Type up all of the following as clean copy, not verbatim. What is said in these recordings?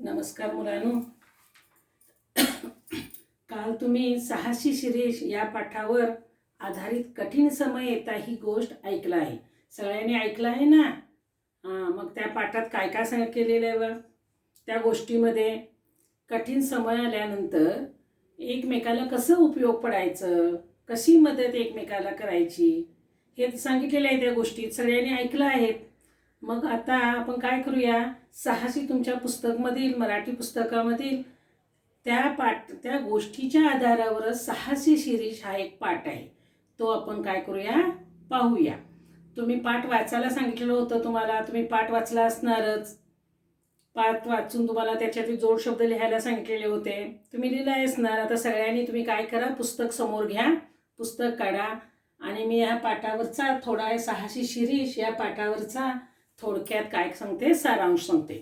नमस्कार मुलांनो. काल तुम्ही साहसी शिरीष या पाठावर आधारित कठीण समय येता ही गोष्ट ऐकला आहे. सगळ्यांनी ऐकलं आहे ना? मग त्या पाठात काय काय सांग केलेलं आहे बघ. त्या गोष्टीमध्ये कठीण समय आल्यानंतर एकमेकाला कसं उपयोग पडायचं, कशी मदत एकमेकाला करायची हे सांगितलेलं आहे. त्या गोष्टीत सगळ्यांनी ऐकलं आहेत. मग आता आपण काय करूया, साहसी तुमच्या पुस्तकमधील मराठी पुस्तकामधील त्या गोष्टीच्या आधारावर साहसी शिरीष हा एक पाठ आहे. तो आपण काय करूया, पाहूया. तुम्ही पाठ वाचायला सांगितलेलं होतं तुम्हाला, तुम्ही पाठ वाचला असणारच. पाठ वाचून तुम्हाला त्याच्यातील जोड शब्द लिहायला सांगितलेले होते, तुम्ही लिहिला असणार. आता सगळ्यांनी तुम्ही काय करा, पुस्तक समोर घ्या, पुस्तक काढा आणि मी या पाठावरचा थोडा साहसी शिरीष या पाठावरचा थोडक्यात काय सांगते, सारांश सांगते.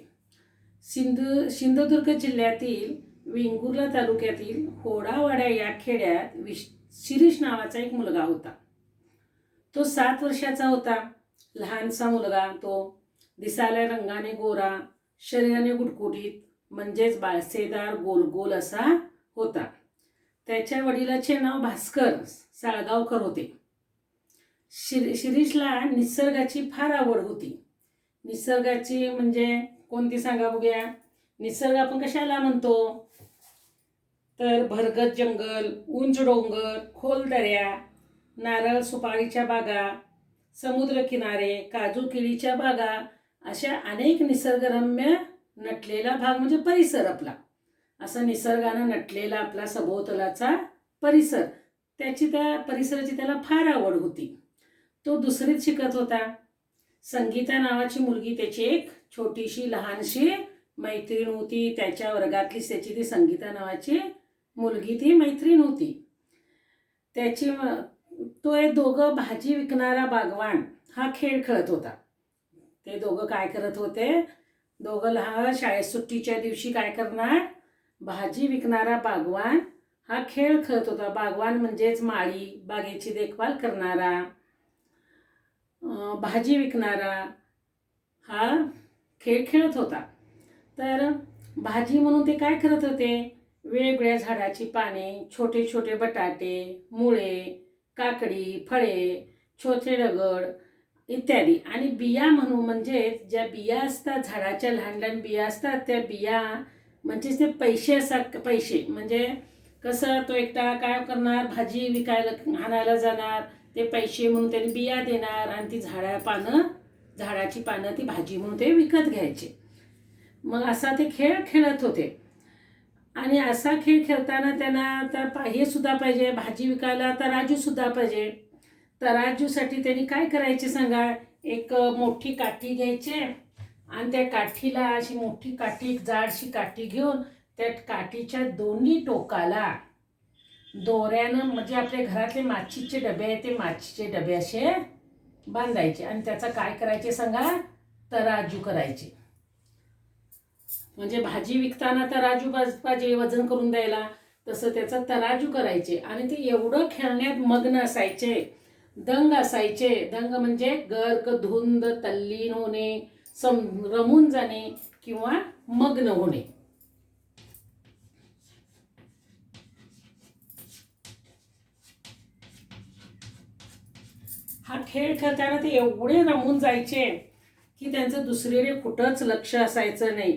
सिंधुदुर्ग जिल्ह्यातील वेंगुर्ला तालुक्यातील होडावाडा या खेड्यात शिरीष नावाचा एक मुलगा होता. तो 7 वर्षाचा होता. लहानसा मुलगा तो. दिसायला रंगाने गोरा, शरीराने गुटगुटीत, म्हणजेच बाळसेदार गोल असा होता. त्याच्या वडिलाचे नाव भास्कर साळगावकर होते. शिरीषला निसर्गाची फार आवड होती. निसर्गाची म्हणजे कोणती सांगा बघूया. निसर्ग आपण कशाला म्हणतो, तर भरगत जंगल, उंच डोंगर, खोल दऱ्या, नारळ सुपारीच्या बागा, समुद्र किनारे, काजू केळीच्या बागा, अशा अनेक निसर्गरम्य नटलेला भाग म्हणजे परिसर आपला. असा निसर्गानं नटलेला आपला सभोवतालाचा परिसर, त्या परिसराची त्याला फार आवड होती. तो 2रीत शिकत होता. संगीता नावाची मुलगी त्याची एक छोटीशी लहानशी मैत्रीण होती. त्याच्या वर्गातलीच त्याची ती संगीता नावाची मुलगी ती मैत्रीण होती. तो हे दोघं भाजी विकणारा बागवान हा खेळ खेळत होता. ते दोघं काय करत होते, दोघं लहान शाळेत सुट्टीच्या दिवशी काय करणार, भाजी विकणारा बागवान हा खेळ खेळत होता. बागवान म्हणजेच माळी, बागेची देखभाल करणारा, भाजी विकणारा हा खेळ खेळत होता. तर भाजी म्हणून ते काय करत होते, वेगवेगळ्या झाडाची पाने, छोटे छोटे बटाटे, मुळे, काकडी, फळे, छोटे दगड इत्यादी, आणि बिया म्हणून म्हणजे ज्या बिया असतात, झाडाच्या लहान लहान बिया असतात, त्या बिया म्हणजे ते पैसे असतात. पैसे म्हणजे कसं, तो एकटा काय करणार, भाजी विकायला आणायला जाणार, ते पैसे म्हणून त्यांनी बिया देणार आणि ती झाडाची पानं ती भाजी म्हणून ते विकत घ्यायचे. मग असा ते खेळ खेळत होते. आणि असा खेळ खेळताना त्यांना तर हे सुद्धा पाहिजे, भाजी विकायला तराजू सुद्धा पाहिजे. तराजूसाठी त्यांनी काय करायचे सांगा, एक मोठी काठी घ्यायचे आणि त्या काठीला अशी मोठी काठी, एक जाडशी काठी घेऊन त्या काठीच्या दोन्ही टोकाला दोऱ्यानं, म्हणजे आपल्या घरातले माचीचे डबे आहेत ते माचीचे डबे असे बांधायचे आणि त्याचा काय करायचे सांगा, तराजू करायचे. म्हणजे भाजी विकताना तराजू पाहिजे वजन करून द्यायला, तसं त्याचा तराजू करायचे. आणि ते एवढं खेळण्यात मग्न असायचे, दंग असायचे. दंग म्हणजे गर्क, धुंद, तल्लीन होणे, रमून जाणे किंवा मग्न होणे. हा खेळ खेळताना ते एवढे रमून जायचे की त्यांचं दुसरीकडे कुठंच लक्ष असायचं नाही.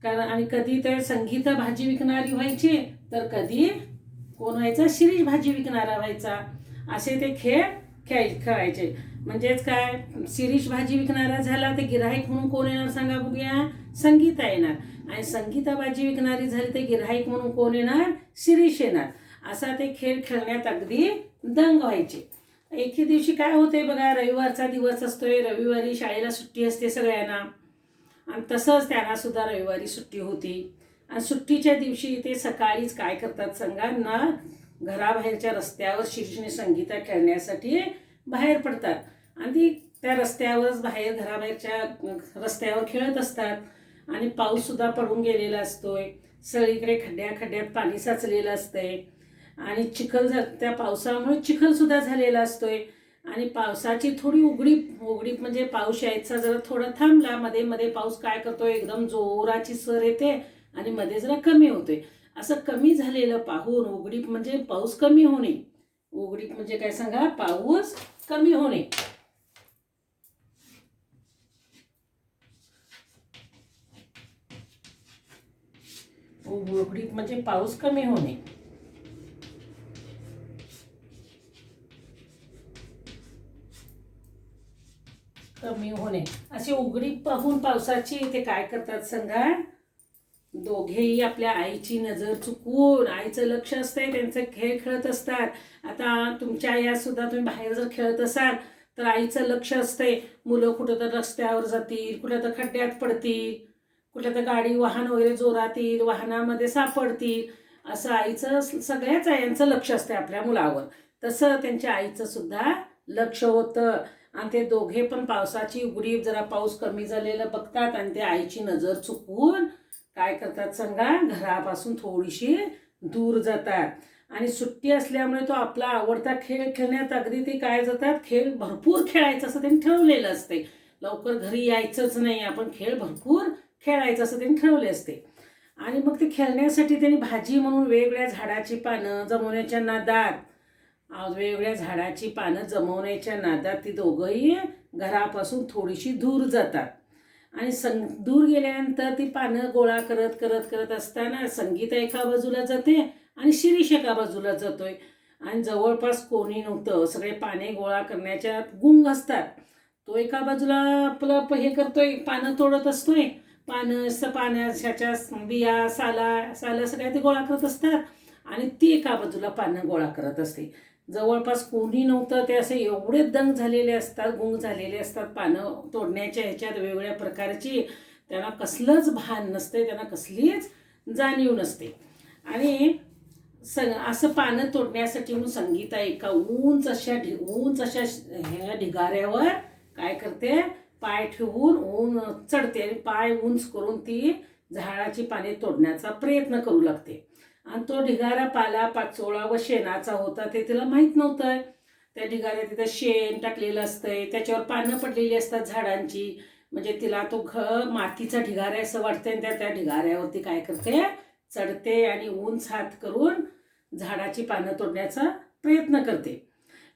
कारण आणि कधी तर संगीता भाजी विकणारी व्हायची, तर कधी कोण व्हायचा, शिरीष भाजी विकणारा व्हायचा. असे ते खेळ खेळायचे. म्हणजेच काय, शिरीष भाजी विकणारा झाला तर गिऱ्हाईक म्हणून कोण येणार सांगा बघूया, संगीता येणार. आणि संगीता भाजी विकणारी झाली तर गिऱ्हाईक म्हणून कोण येणार, शिरीष येणार. असा ते खेळ खेळण्यात अगदी दंग व्हायचे. एके दिवशी काय होते बघा, रविवारचा दिवस असतोय, रविवारी शाळेला सुट्टी असते सगळ्यांना, आणि तसंच त्यांना सुद्धा रविवारी सुट्टी होती. आणि सुट्टीच्या दिवशी ते सकाळीच काय करतात सांगा ना, घराबाहेरच्या रस्त्यावर शिरीषने संगीता खेळण्यासाठी बाहेर पडतात. आणि ती त्या रस्त्यावरच घराबाहेरच्या रस्त्यावर खेळत असतात. आणि पाऊस सुद्धा पडून गेलेला असतोय, सगळीकडे खड्ड्यात पाणी साचलेलं असतंय आणि त्या पावसामुळे चिखल सुद्धा झालेला असतोय. आणि पावसाची थोडी उघडीप म्हणजे पाऊस यायचा जरा थोडा थांबला, मध्ये मध्ये पाऊस काय करतोय, एकदम जोराची सर येते आणि मध्ये जरा कमी होतोय. असं कमी झालेलं पाहून उघडीप म्हणजे पाऊस कमी होणे. उघडीप म्हणजे काय सांगा? पाऊस कमी होणे. उघडीप म्हणजे पाऊस कमी होणे. कमी होणे अशी उघडीप पाहून पावसाची ते काय करतात सांगा? दोघेही आपल्या आईची नजर चुकवून, आईचं लक्ष असतंय, त्यांचे खेळ खेळत असतात. आता तुमच्या या सुद्धा तुम्ही बाहेर जर खेळत असाल तर आईचं लक्ष असतंय. मुलं कुठं तर रस्त्यावर जातील, कुठं तर खड्ड्यात पडतील, कुठं तर गाडी वाहन वगैरे जोरात येईल, वाहनामध्ये सापडतील, असं आईचं सगळ्याच आयांचं लक्ष असते आपल्या मुलावर. तसं त्यांच्या आईचं सुद्धा लक्ष होतं. आणि ते दोघे पण पावसाची उघडीप, जरा पाऊस कमी झालेलं बघतात आणि ते आईची नजर चुकवून काय करतात सांगा? घरापासून थोडीशी दूर जातात. आणि सुट्टी असल्यामुळे तो आपला आवडता खेळ खेळण्यात अगदी ते काय जातात? खेळ भरपूर खेळायचं असं त्यांनी ठरवलेलं असते. लवकर घरी यायचंच नाही, आपण खेळ भरपूर खेळायचं असं त्यांनी ठरवले असते. आणि मग ते खेळण्यासाठी त्यांनी भाजी म्हणून वेगवेगळ्या झाडाची पानं जमवण्याच्या नादात, वेगवेगळ्या झाडाची पानं जमवण्याच्या नादात ती दोघंही घरापासून थोडीशी दूर जातात. आणि दूर गेल्यानंतर ती पानं गोळा करत करत करत असताना संगीता एका बाजूला जाते आणि शिरीष एका बाजूला जातोय. आणि जवळपास कोणी नव्हतं, सगळे पाने गोळा करण्याच्या गुंग असतात. तो एका बाजूला आपलं हे करतोय, पानं तोडत असतोय. पाण्याच्या बिया साला सगळ्या ते गोळा करत असतात आणि ती एका बाजूला पानं गोळा करत असते. जवळपास कोणी नव्हतं. ते असे एवढे दंग झालेले असतात, गुंग झालेले असतात पानं तोडण्याच्या ह्याच्यात वेगवेगळ्या प्रकारची. त्यांना कसलंच भान नसते, त्यांना कसलीच जाणीव नसते. आणि असं पानं तोडण्यासाठी म्हणून संगीता एका उंच अशा ह्या ढिगाऱ्यावर काय करते? पाय ठेवून ऊन चढते आणि पाय उंच करून ती झाडाची पाने तोडण्याचा प्रयत्न करू लागते. आणि तो ढिगारा पाचोळा व शेणाचा होता, ते तिला माहीत नव्हतं. त्या ढिगाऱ्यात तिथं शेण टाकलेलं असतंय, त्याच्यावर पानं पडलेली असतात झाडांची. म्हणजे तिला तो मातीचा ढिगारा आहे असं वाटतंय. त्या ढिगाऱ्यावरती काय करते? चढते आणि उंच हात करून झाडाची पानं तोडण्याचा प्रयत्न करते.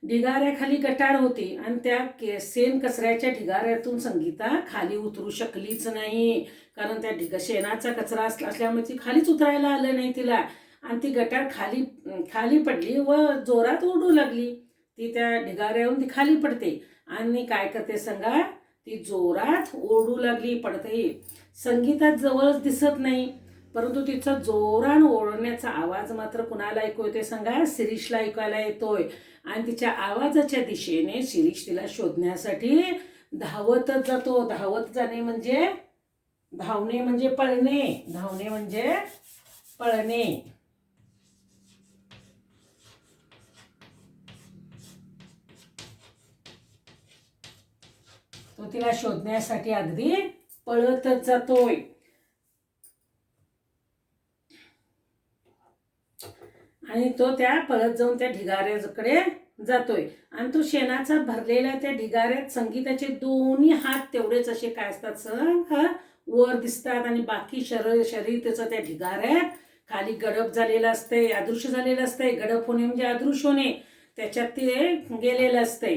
ढिगाऱ्याखाली गटार होती आणि त्या शेण कचऱ्याच्या ढिगाऱ्यातून संगीता खाली उतरू शकलीच नाही. कारण त्या शेणाचा कचरा असल्यामुळे ती खालीच उतरायला आलं नाही तिला. आणि ती गटार खाली पडली व जोरात ओढू लागली. ती त्या ढिगाऱ्यावरून ती खाली पडते आणि काय करते सांगा? ती जोरात ओढू लागली, पडते. संगीता जवळच दिसत नाही, परंतु तिचा जोरान ओढण्याचा आवाज मात्र कुणाला ऐकू येतोय सांगा? शिरीषला ऐकायला येतोय. आणि तिच्या आवाजाच्या दिशेने शिरीष तिला शोधण्यासाठी धावतच जातो. धावत जाणे म्हणजे धावणे म्हणजे पळणे. धावणे म्हणजे पळणे. तो तिला शोधण्यासाठी अगदी पळतच जातोय. आणि तो त्या पळत जाऊन त्या ढिगाऱ्याकडे जातोय. आणि तो शेणाचा भरलेला त्या ढिगाऱ्यात संगीताचे दोन्ही हात तेवढेच असे काय असतात वर दिसतात. आणि बाकी शरीर त्याचं त्या ढिगाऱ्यात खाली गडप झालेलं असते, अदृश्य झालेलं असते. गडप होणे म्हणजे अदृश्य होणे, त्याच्यात ते गेलेलं असते.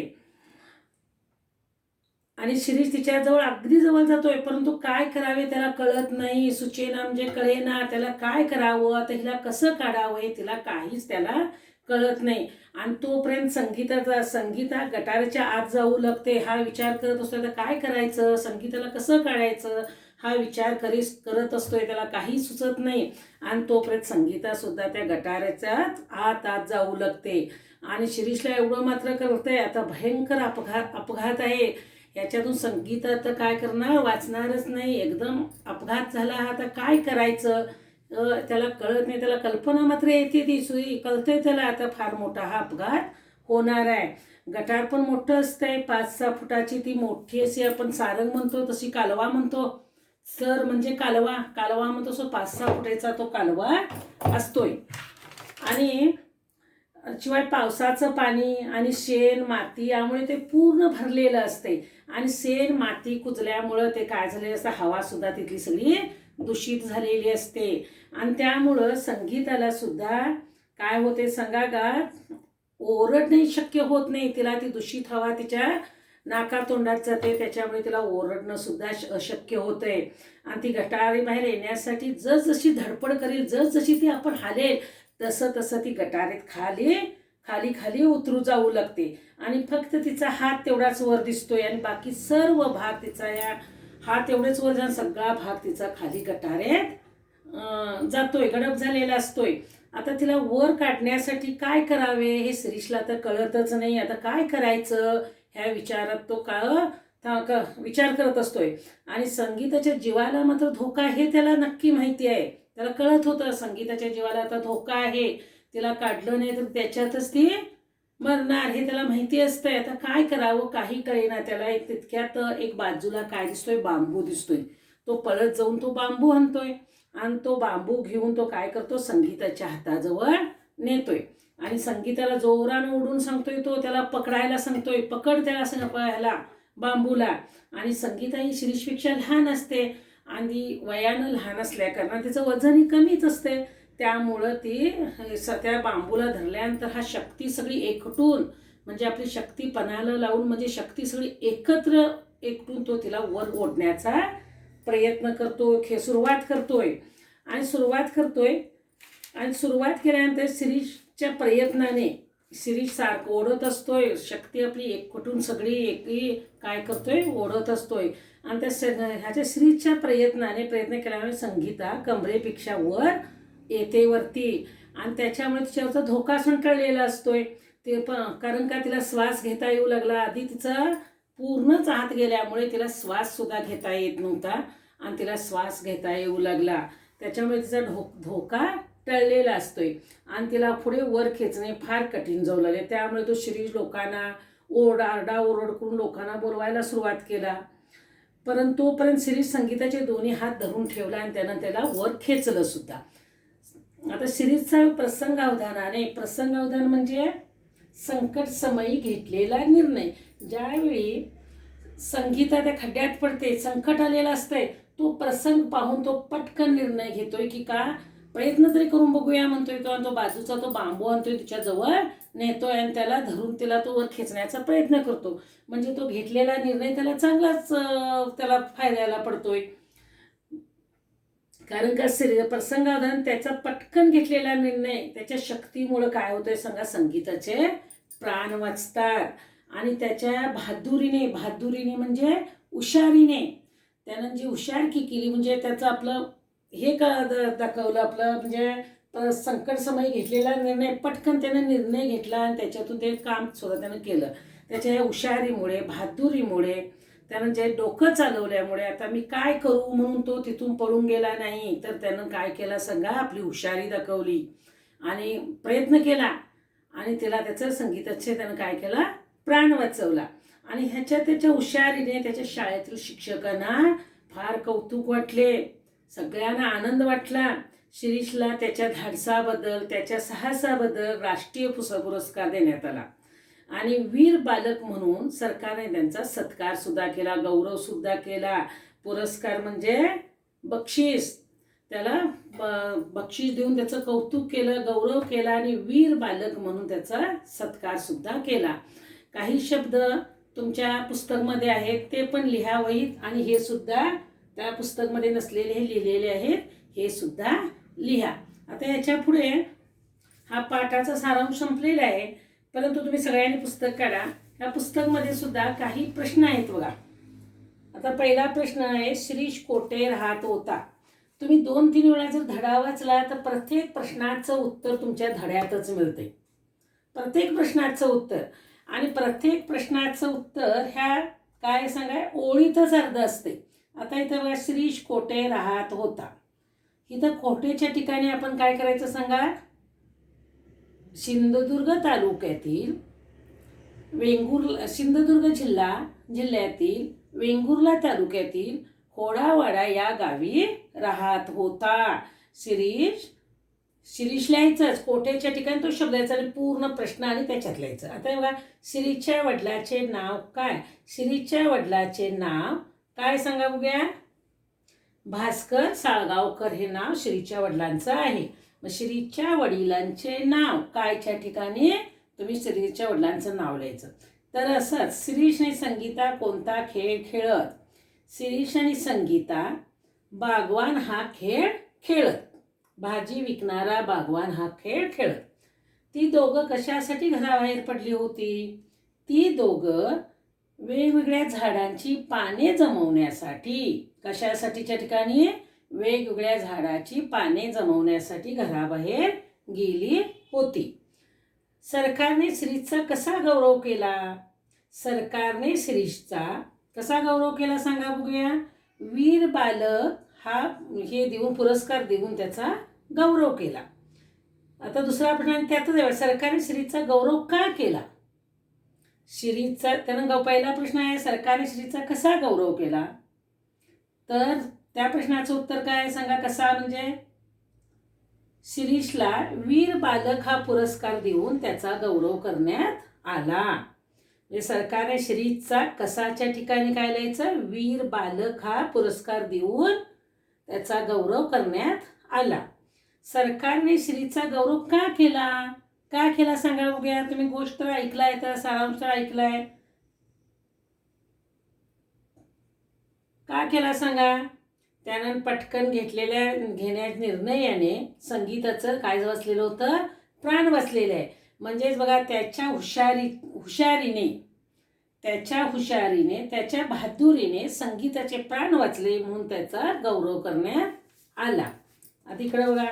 आणि शिरीष तिच्याजवळ अगदी जवळ जातोय, परंतु काय करावे त्याला कळत नाही. सुचेना म्हणजे कळेना त्याला काय करावं, आता हिला कसं काढावं हे तिला काहीच त्याला कळत नाही. आणि तोपर्यंत संगीता गटाराच्या आत जाऊ लागते. हा विचार करत असतो आता काय करायचं, संगीताला कसं काढायचं हा विचार करत असतोय, त्याला काही सुचत नाही. आणि तोपर्यंत संगीता सुद्धा त्या गटाराच्या आत जाऊ लागते. आणि शिरीषला एवढं मात्र कळतंय आता भयंकर अपघात आहे. याच्यातून संगीता तर काय करणार, वाचणारच नाही. एकदम अपघात झाला, आता काय करायचं त्याला कळत नाही. त्याला कल्पना मात्र येते, ती कळतंय त्याला आता फार मोठा हा अपघात होणार आहे. गटार पण मोठं असतंय, 5-6 फुटाची ती मोठी अशी आपण सारंग म्हणतो तशी कालवा म्हणतो. सर म्हणजे कालवा म्हणतो, सो 5-6 फुटाचा तो कालवा असतोय. आणि शिवाय पावसाचं पाणी आणि शेण माती यामुळे ते पूर्ण भरलेलं असते आणि शेण माती कुजल्यामुळं ते काय झालेलं असतं, हवा सुद्धा तिथली सगळी दूषित झालेली असते आणि त्यामुळं संगीताला सुद्धा काय होते सांगा का, ओरडणे शक्य होत नाही. तिला ती दूषित हवा तिच्या नाकातोंडात जाते, त्याच्यामुळे तिला ओरडणं सुद्धा अशक्य होतंय आणि ती गटारी बाहेर येण्यासाठी जसजशी धडपड करेल, जसजशी ती आपण हालेल तसं तसं ती गटारीत खाली खाली खाली उतरू जाऊ लागते आणि फक्त तिचा हात तेवढाच वर दिसतोय आणि बाकी सर्व भाग तिचा या हात एवढेच वर जाऊन सगळा भाग तिचा खाली गटारेत जातोय, गडप झालेला असतोय. आता तिला वर काढण्यासाठी काय करावे हे शिरीषला तर कळतच नाही. आता काय करायचं ह्या विचारात तो विचार करत असतोय आणि संगीताच्या जीवाला मात्र धोका आहे त्याला नक्की माहिती आहे. त्याला कळत होतं संगीताच्या जीवाला आता धोका आहे, तिला काढलं नाही तर त्याच्यातच ती मरणार हे त्याला माहिती असतंय. आता काय करावं काही कळेना त्याला. एक तितक्यात एक बाजूला काय दिसतोय, बांबू दिसतोय. तो पळत जाऊन तो बांबू आणतोय आणि तो बांबू घेऊन तो काय करतो, संगीताच्या हाताजवळ नेतोय आणि संगीताला जोरानं ओढून सांगतोय, तो त्याला पकडायला सांगतोय, पकड त्याला ह्याला बांबूला. आणि संगीता ही शिरीषपेक्षा लहान असते आणि वयानं लहान असल्या कारण तिचं वजनही कमीच असते, त्यामुळं ती त्या बांबूला धरल्यानंतर हा शक्ती सगळी एकटून म्हणजे आपली शक्ती पणाला लावून म्हणजे शक्ती सगळी एकत्र एकटून तो तिला वर ओढण्याचा प्रयत्न करतोय, सुरुवात करतोय आणि सुरुवात केल्यानंतर शिरीषच्या प्रयत्नाने शिरीष सारखं ओढत असतोय, शक्ती आपली एकवटून सगळी एकी काय करतोय, ओढत असतोय आणि त्या ह्याच्या शिरीषच्या प्रयत्न केल्यामुळे संगीता कमरेपेक्षा वर येते वरती आणि त्याच्यामुळे तिच्यावरचा धोका संटळलेला असतोय. ते पण कारण का तिला श्वास घेता येऊ लागला. आधी तिचा पूर्णच आत गेल्यामुळे तिला श्वास सुद्धा घेता येत नव्हता आणि तिला श्वास घेता येऊ लागला, त्याच्यामुळे तिचा धोका टळलेला असतोय आणि तिला पुढे वर खेचणे फार कठीण जाऊ लागले. त्यामुळे तो शिरीष लोकांना आरडाओरड करून लोकांना बोलवायला सुरुवात केला. परंतु तोपर्यंत शिरीष संगीताचे दोन्ही हात धरून ठेवला आणि त्यानं त्याला वर खेचलं सुद्धा. आता शिरीषचा प्रसंगावधान म्हणजे संकट समयी घेतलेला निर्णय. ज्यावेळी संगीता त्या खड्ड्यात पडते, संकट आलेलं असतंय, तो प्रसंग पाहून तो पटकन निर्णय घेतोय की का प्रयत्न तरी करून बघूया म्हणतोय तो आणि तो बाजूचा तो बांबू आणतोय, तिच्याजवळ नेतोय आणि त्याला धरून तिला तो वर खेचण्याचा प्रयत्न करतो. म्हणजे तो घेतलेला निर्णय त्याला चांगलाच त्याला फायद्याला पडतोय. कारण का प्रसंगावधान त्याचा पटकन घेतलेला निर्णय त्याच्या शक्तीमुळे काय होतंय सांगा, संगीताचे प्राण वाचतात आणि त्याच्या बहादुरीने म्हणजे हुशारीने त्यानं जी हुशारकी केली म्हणजे त्याचं आपलं हे दाखवलं आपलं म्हणजे संकट समय घेतलेला निर्णय पटकन त्यानं निर्णय घेतला आणि त्याच्यातून ते काम सुद्धा त्यानं केलं. त्याच्या हुशारीमुळे बहादुरीमुळे त्यानं जे डोकं चालवल्यामुळे आता मी काय करू म्हणून तो तिथून पळून गेला नाही, तर त्यानं काय केला सांगा, आपली हुशारी दाखवली आणि प्रयत्न केला आणि त्याला त्याचं संगीताचे त्यानं काय केला, प्राण वाचवला. आणि त्याच्या हुशारीने त्याच्या शाळेतील शिक्षकांना फार कौतुक वाटले, सगळ्यांना आनंद वाटला. शिरीषला त्याच्या धाडसाबद्दल त्याच्या साहसाबद्दल राष्ट्रीय पुरस्कार देण्यात आला आणि वीर बालक म्हणून सरकारने त्यांचा सत्कार सुद्धा केला, गौरव सुद्धा केला. पुरस्कार म्हणजे बक्षीस, त्याला बक्षीस देऊन त्याचं कौतुक केलं, गौरव केला आणि वीर बालक म्हणून त्याचा सत्कार सुद्धा केला. काही शब्द तुमच्या पुस्तकमध्ये आहेत ते पण लिहा वहीत आणि हे सुद्धा त्या पुस्तकमध्ये नसलेले हे लिहिलेले आहेत, हे सुद्धा लिहा. आता याच्या पुढे हा पाठाचा सारांश संपलेला आहे, परंतु तुम्ही सगळ्यांनी पुस्तक काढा. या पुस्तकमध्ये सुद्धा काही प्रश्न आहेत बघा. आता पहिला प्रश्न आहे, शिरीष कोठे राहत होता. तुम्ही 2-3 वेळा जर धडा वाचला तर प्रत्येक प्रश्नाचं उत्तर तुमच्या धड्यातच मिळते, प्रत्येक प्रश्नाचं उत्तर. आणि प्रत्येक प्रश्नाचं उत्तर ह्या काय सांगा ओळीतच अर्ध असते. आता इथं बघा, शिरीष कोठे राहत होता. इथं कोठेच्या ठिकाणी आपण काय करायचं सांगा, सिंधुदुर्ग तालुक्यातील सिंधुदुर्ग जिल्ह्यातील वेंगुर्ला तालुक्यातील होडावाडा या गावी राहत होता. शिरीष शिरीष लिहायचंच, कोठेच्या ठिकाणी तो शब्द लिहायचा आणि पूर्ण प्रश्न आणि त्याच्यात लिहायचं. आता बघा, शिरीषच्या वडिलाचे नाव काय? शिरीषच्या वडिलाचे नाव काय सांगा बघूया. भास्कर साळगावकर हे नाव शिरीषच्या वडिलांचं आहे. मग शिरीषच्या वडिलांचे नाव कायच्या ठिकाणी तुम्ही शिरीषच्या वडिलांचं नाव लिहायचं. तर असंच शिरीष आणि संगीता कोणता खेळ खेळत? शिरीष आणि संगीता बागवान हा खेळ खेळत. भाजी विकणारा बागवान हा खेळ खेळत. ती दोघं कशासाठी घराबाहेर पडली होती? ती दोघं वेगवेगळ्या झाडांची पाने जमवण्यासाठी, कशासाठीच्या ठिकाणी? वेगवेगळ्या झाडाची पाने जमवण्यासाठी घराबाहेर गेली होती. सरकारने शिरीषचा कसा गौरव केला? सरकारने शिरीषचा कसा गौरव केला सांगा बघूया. वीर बालक हा हे देऊन, पुरस्कार देऊन त्याचा गौरव केला. आता दुसरा प्रश्न त्यातच, सरकारने शिरीषचा गौरव का केला? शिरीषचा त्यानं पहिला प्रश्न आहे, सरकारने शिरीषचा कसा गौरव केला? तर त्या प्रश्नाचं उत्तर काय सांगा. कसा म्हणजे शिरीषला वीर बालक हा पुरस्कार देऊन त्याचा गौरव करण्यात आला. म्हणजे सरकारने शिरीषचा कसाच्या ठिकाणी काय लिहायचं? वीर बालक हा पुरस्कार देऊन त्याचा गौरव करण्यात आला. सरकारने शिरीषचा गौरव का केला? का केला सांगा बघूया. तुम्ही गोष्ट ऐकलाय तर सारांश ऐकलाय. का केला सांगा. त्यानं पटकन घेण्याच्या निर्णयाने संगीताचं काय बसलेलं होतं? प्राण बसलेलं आहे. म्हणजेच बघा, त्याच्या हुशारीने त्याच्या बहादुरीने संगीताचे प्राण वाचले म्हणून त्याचा गौरव करण्यात आला. आता इकडे बघा,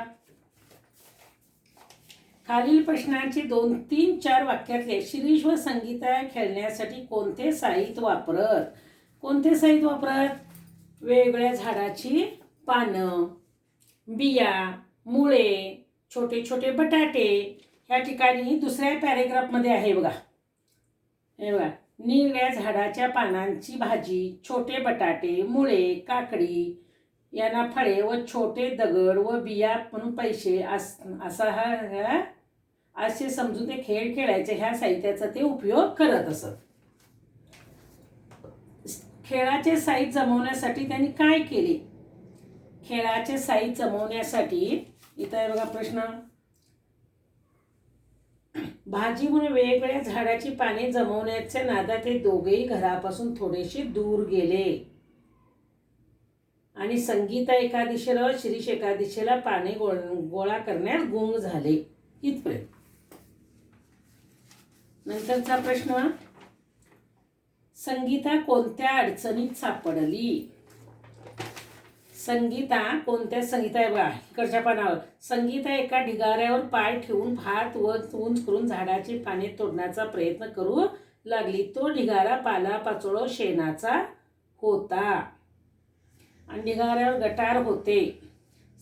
खालील प्रश्नांची 2, 3, 4 वाक्यातले शिरीष व संगीता खेळण्यासाठी कोणते साहित्य वापरत? कोणते साहित्य वापरत? वेगवेगळ्या झाडाची पानं, बिया, मुळे, छोटे छोटे बटाटे. ह्या ठिकाणी दुसऱ्या पॅरेग्राफमध्ये आहे बघा. हे बघा, निळ्या झाडाच्या पानांची भाजी, छोटे बटाटे, मुळे, काकडी यांना फळे व छोटे दगड व बिया म्हणून पैसे असे समजून ते खेळ खेळायचे. ह्या साहित्याचा ते उपयोग करत असत. खेळाचे साहित्य जमवण्यासाठी त्यांनी काय केले? खेळाचे साहित्य जमवण्यासाठी इथं आहे बघा प्रश्न. भाजी म्हणून वेगवेगळ्या झाडाची पाने जमवण्याच्या नादात ते दोघेही घरापासून थोडेसे दूर गेले आणि संगीता एका दिशेला व शिरीष एका दिशेला पाने गोळा करण्यात गुंग झाले. इथपर्यंत. नंतरचा प्रश्न, संगीता कोणत्या अडचणीत सापडली? संगीता आहे बघा इकडच्या पानावर. संगीता एका ढिगाऱ्यावर पाय ठेवून भात व उंच करून झाडाची पाने तोडण्याचा प्रयत्न करू लागली. तो ढिगारा पालापाचोळा शेणाचा होता आणि ढिगाऱ्यावर गटार होते.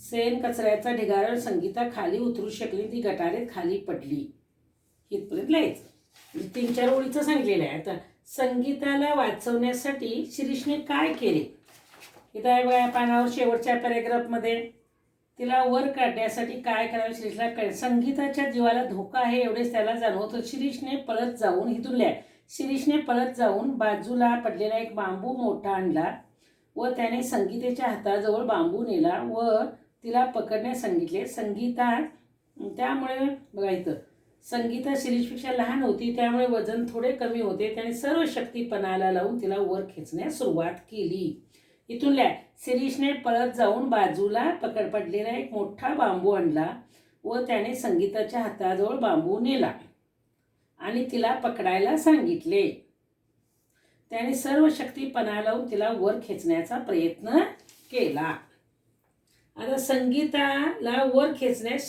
शेण कचऱ्याचा ढिगाऱ्यावर संगीता खाली उतरू शकली. ती गटारीत खाली पडली. इथपर्यंत लिहायचं. 3-4 ओळीचं सांगितलेलं आहे. आता संगीताला वाचवण्यासाठी शिरीषने काय केले? इथं आहे बघा पानावर शेवटच्या पॅरेग्राफमध्ये. तिला वर काढण्यासाठी काय करावे शिरीषला कळले. संगीताच्या जीवाला धोका आहे एवढेच त्याला जाणवत. शिरीषने पळत जाऊन, इथून लिहा, शिरीषने पळत जाऊन बाजूला पडलेला एक बांबू मोठा आणला व त्याने संगीतेच्या हाताजवळ बांबू नेला व तिला पकडण्यास सांगितले. संगीता त्यामुळे बघा इथं संगीता शिरीषपेक्षा लहान होती, त्यामुळे वजन थोडे कमी होते. त्याने सर्व शक्ती पणाला लावून तिला वर खेचण्यास सुरुवात केली. इथून लिहा, शिरीषने पळत जाऊन बाजूला पडलेला एक मोठा बांबू आणला व त्याने संगीताच्या हाताजवळ बांबू नेला आणि तिला पकडायला सांगितले. त्याने सर्व शक्ती पणाला लावून तिला वर खेचण्याचा प्रयत्न केला. आता संगीताला वर खेचण्यास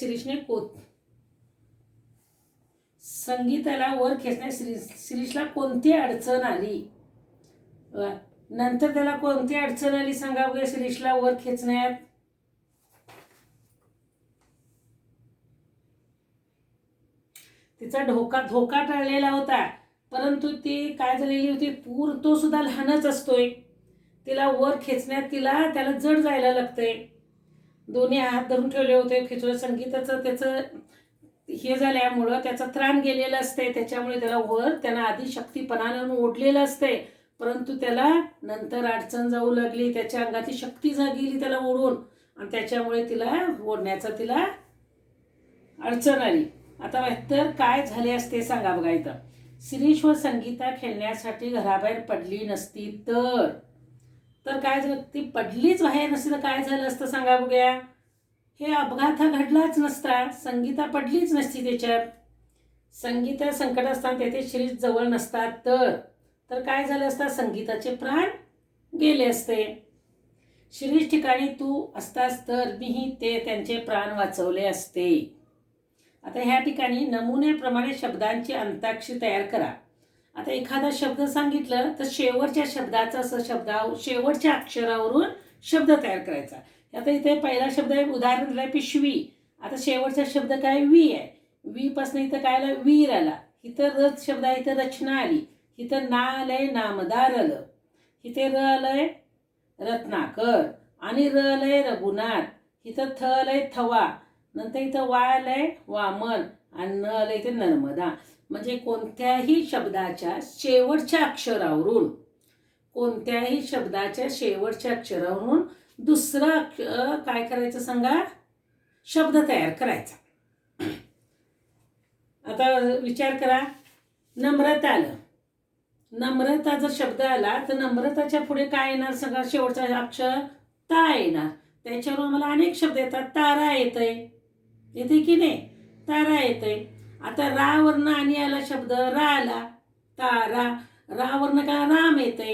शिरीषला कोणती अडचण आली? नंतर त्याला कोणती अडचण आली सांगा बघा शिरीषला वर खेचण्यात? तिचा धोका टळलेला होता, परंतु ती काय झालेली होती, पूर तो सुद्धा लहानच असतोय. तिला वर खेचण्यात त्याला जड जायला लागतंय. दोन्ही हात धरून ठेवले होते. खेचून संगीताचं त्याचं हे झाल्यामुळं त्याचं त्राण गेलेलं असते, त्याच्यामुळे त्याला वर त्यांना आधी शक्तीपणानं ओढलेलं असते, परंतु त्याला नंतर अडचण जाऊ लागली, त्याच्या अंगाची शक्ती गेली त्याला ओढून, आणि त्याच्यामुळे तिला ओढण्याचा तिला अडचण आली. आता तर काय झाले असते सांगा बघा. इथं शिरीष व संगीता खेळण्यासाठी घराबाहेर पडली नसती तर काय झालं, ती पडलीच बाहेर नसती तर काय झालं असतं सांगा बघूया. हे अपघात हा घडलाच नसता, संगीता पडलीच नसती त्याच्यात. संगीता संकट असताना तेथे शिरीष जवळ नसतात तर काय झालं असतं, संगीताचे प्राण गेले असते. शिरीष ठिकाणी तू असतास तर मीही त्यांचे प्राण वाचवले असते. आता ह्या ठिकाणी नमुन्याप्रमाणे शब्दांची अंताक्षरी तयार करा. आता एखादा शब्द सांगितलं तर शेवटच्या शब्दाचं शेवटच्या अक्षरावरून शब्द तयार करायचा. आता इथे पहिला शब्द आहे, उदाहरण दिलं पिशवी. आता शेवटचा शब्द काय, वी आहे. वी पासून इथं काय आलं, वीर आला. इथं र शब्द आहे, इथं रचना आली. इथं ना आलंय, नामदार आलं. इथे र आलंय, रत्नाकर. आणि र आलंय, रघुनाथ. इथं थ आलंय, थवा. नंतर इथं वा आलंय, वामन. आणि न आलंय इथे नर्मदा. म्हणजे कोणत्याही शब्दाच्या शेवटच्या अक्षरावरून दुसरा काय करायचं सांगा, शब्द तयार करायचा. आता विचार करा, नम्रता आलं. नम्रता जर शब्द आला तर नम्रताच्या पुढे काय येणार सांगा, शेवटचा अक्षर ता येणार. त्याच्यावर आम्हाला अनेक शब्द येतात. तारा येते की नाही, तारा येते. आता रा वर्ण आणि आला शब्द, रा आला, तारा. रा वर्ण का, राम येते,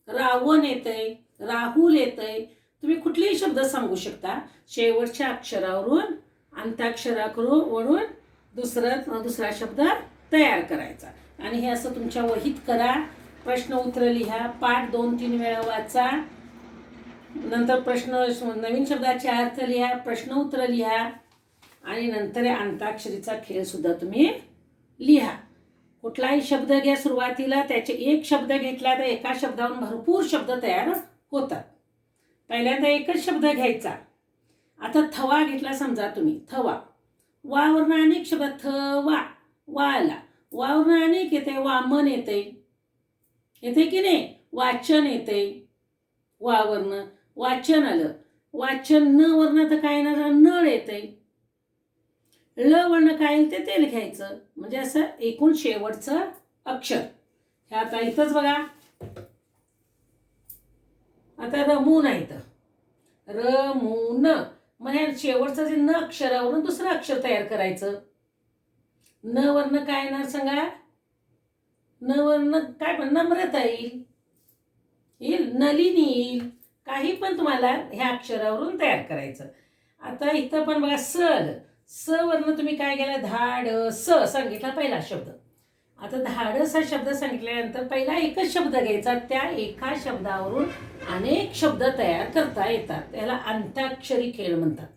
रावण येते, राहुल येते. तुम्ही कुठलेही शब्द सांगू शकता. शेवटच्या अक्षरावरून अंताक्षरावरून दुसरा शब्द तयार करायचा. आणि हे असं तुमच्या वहीत करा. प्रश्न उत्तर लिहा, पाठ 2-3 वेळा वाचा. नंतर नवीन शब्दाचे अर्थ लिहा, प्रश्न उत्तर लिहा. आणि नंतर अंताक्षरीचा खेळ सुद्धा तुम्ही लिहा. कुठलाही शब्द घ्या, सुरुवातीला त्याचे एक शब्द घेतला तर एका शब्दावरून भरपूर शब्द तयार होतात. पहिल्यांदा एकच शब्द घ्यायचा. आता थवा घेतला समजा तुम्ही, थवा. वावरनं अनेक शब्द, थवा, वाला. वावरनं अनेक येते, वामन येते की नाही, वाचन येते. वावरनं वाचन आलं. वाचन न वर्ण तर काय ना, नळ येते. ल वर्ण काय येईल ते तेल घ्यायचं. म्हणजे असं एकूण शेवटचं अक्षर. हे आता इथंच बघा, आता रमून आहे इथं, रमून. म्हणजे शेवटचं जे न अक्षरावरून दुसरं अक्षर तयार करायचं. न वर्ण काय येणार सांगा, न वर्ण काय पण, नम्रता येईल, नलिनी येईल. काही पण तुम्हाला ह्या अक्षरावरून तयार करायचं. आता इथं पण बघा, स वर्ण तुम्ही काय केलं, धाड स सांगितला पहिला शब्द. आता धाडस हा शब्द सांगितल्यानंतर पहिला एकच शब्द घ्यायचा. त्या एका शब्दावरून अनेक शब्द तयार करता येतात. त्याला अंताक्षरी खेळ म्हणतात.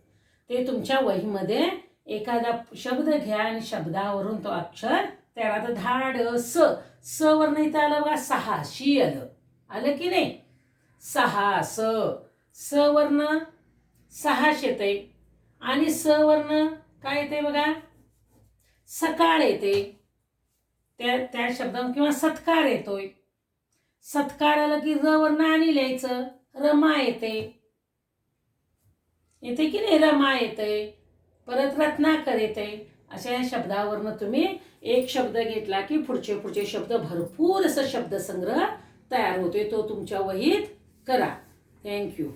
ते तुमच्या वहीमध्ये एखादा शब्द घ्या आणि शब्दावरून तो अक्षर तयार. आता धाडस, स वर्ण इथं आलं बघा, सहाशी आलं की नाही, स वर्ण सहाश येते. आणि स वर्ण काय येते बघा, सकाळ येते. त्या शब्दावर किंवा सत्कार येतोय. सत्कार आलं की र वर्ण आणि लिहायचं, रमा येते की नाही, रमा येते. परत रत्नाकर येते. अशा या शब्दावरनं तुम्ही एक शब्द घेतला की पुढचे शब्द भरपूर असं शब्दसंग्रह तयार होतोय. तो तुमच्या वहीत करा. थँक्यू.